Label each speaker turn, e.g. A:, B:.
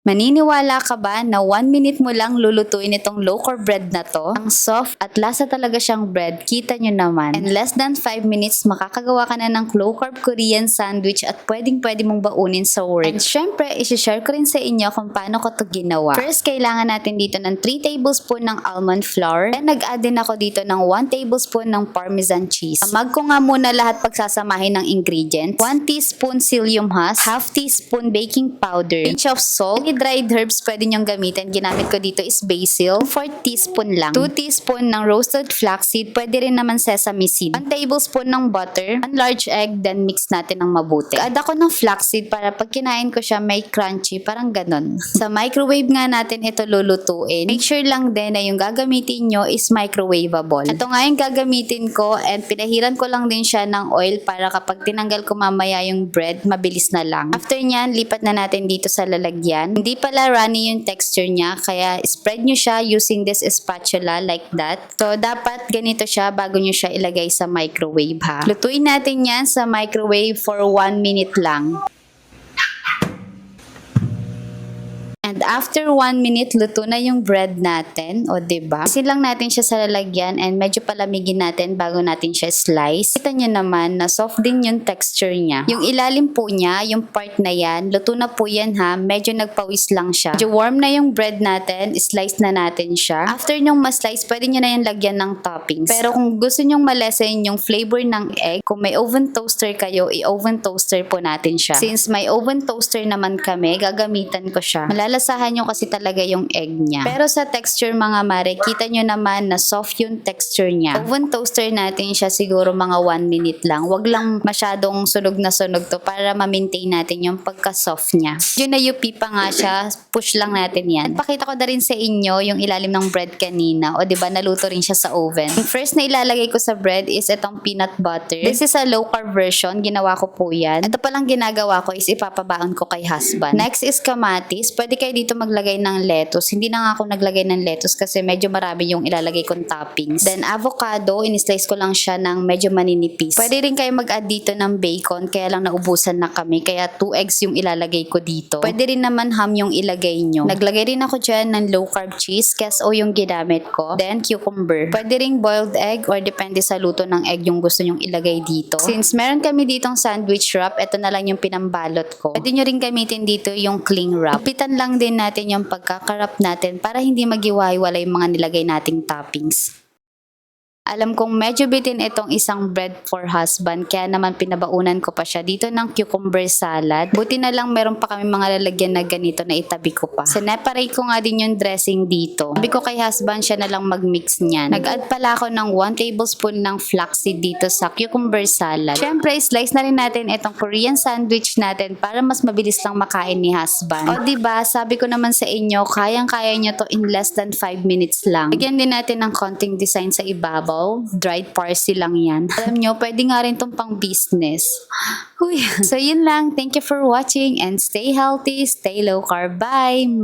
A: Maniniwala ka ba na 1 minute mo lang lulutuin itong low carb bread na to? Ang soft at lasa talaga siyang bread, kita nyo naman. In less than 5 minutes, makakagawa ka na ng low carb Korean sandwich at pwedeng-pwede mong baunin sa work. And syempre, isi-share ko rin sa inyo kung paano ko to ginawa. First, kailangan natin dito ng 3 tablespoon ng almond flour. And nag-add din ako dito ng 1 tablespoon ng parmesan cheese. Amag ko nga muna lahat pagsasamahin ng ingredients. 1 teaspoon psyllium husk, half teaspoon baking powder, pinch of salt, dried herbs pwede nyong gamitin. Ginamit ko dito is basil. 4 teaspoon lang. 2 teaspoon ng roasted flaxseed. Pwede rin naman sesame seed. 1 tablespoon ng butter. 1 large egg. Then mix natin ng mabuti. Add ako ng flaxseed para pag kinain ko siya may crunchy. Parang ganon. Sa microwave nga natin ito lulutuin. Make sure lang din na yung gagamitin nyo is microwavable. Ito nga yung gagamitin ko and pinahiran ko lang din siya ng oil para kapag tinanggal ko mamaya yung bread, mabilis na lang. After nyan, lipat na natin dito sa lalagyan. Hindi pala runny yung texture niya, kaya spread nyo siya using this spatula like that. So, dapat ganito siya bago nyo siya ilagay sa microwave ha. Lutuin natin yan sa microwave for 1 minute lang. And after 1 minute, luto na yung bread natin. O, diba? Isin lang natin siya sa lalagyan and medyo palamigin natin bago natin siya slice. Kita nyo naman na soft din yung texture niya. Yung ilalim po niya, yung part na yan, luto na po yan ha. Medyo nagpawis lang siya. Medyo warm na yung bread natin, slice na natin siya. After nyong ma-slice, pwede nyo na yung lagyan ng toppings. Pero kung gusto nyong malesen yung flavor ng egg, kung may oven toaster kayo, i-oven toaster po natin siya. Since may oven toaster naman kami, gagamitan ko siya. Malalasahan nyo kasi talaga yung egg niya. Pero sa texture mga mare, kita nyo naman na soft yung texture niya. Oven toaster natin siya siguro mga 1 minute lang. Wag lang masyadong sunog na sunog to para ma-maintain natin yung pagka-soft niya. Yun na UP pa nga siya, push lang natin yan. Pakita ko na rin sa inyo yung ilalim ng bread kanina. O diba, naluto rin siya sa oven. Yung first na ilalagay ko sa bread is itong peanut butter. This is a low carb version. Ginawa ko po yan. Ito palang ginagawa ko is ipapabaon ko kay husband. Next is kamatis. Pwede kayo dito maglagay ng lettuce. Hindi na nga ako naglagay ng lettuce kasi medyo marami yung ilalagay kong toppings. Then avocado, in-slice ko lang siya ng medyo maninipis. Pwede rin kayo mag-add dito ng bacon, kaya lang naubusan na kami. Kaya 2 eggs yung ilalagay ko dito. Pwede rin naman ham yung ilagay nyo. Naglagay rin ako dyan ng low carb cheese, KSO yung ginamit ko. Then cucumber. Pwede ring boiled egg or depende sa luto ng egg yung gusto nyong ilagay dito. Since meron kami ditong sandwich wrap, ito na lang yung pinambalot ko. Pwede nyo rin gamitin dito yung cling wrap. Pitan lang din natin yung pagkakarap natin para hindi magiwa-hiwalay yung mga nilagay nating toppings. Alam kong medyo bitin itong isang bread for husband, kaya naman pinabaunan ko pa siya dito ng cucumber salad. Buti na lang meron pa kami mga lalagyan na ganito na itabi ko pa. Sineparate ko nga din yung dressing dito. Sabi ko kay husband siya na lang mag-mix niyan. Nag-add pala ako ng 1 tablespoon ng flaxseed dito sa cucumber salad. Syempre, slice na rin natin itong Korean sandwich natin para mas mabilis lang makain ni husband. O diba, sabi ko naman sa inyo, kayang-kaya nyo to in less than 5 minutes lang. Lagyan din natin ng konting design sa ibabaw. Dried parsley lang yan. Alam nyo, pwede nga rin itong pang business. Uy. So yun lang. Thank you for watching and stay healthy, stay low carb. Bye!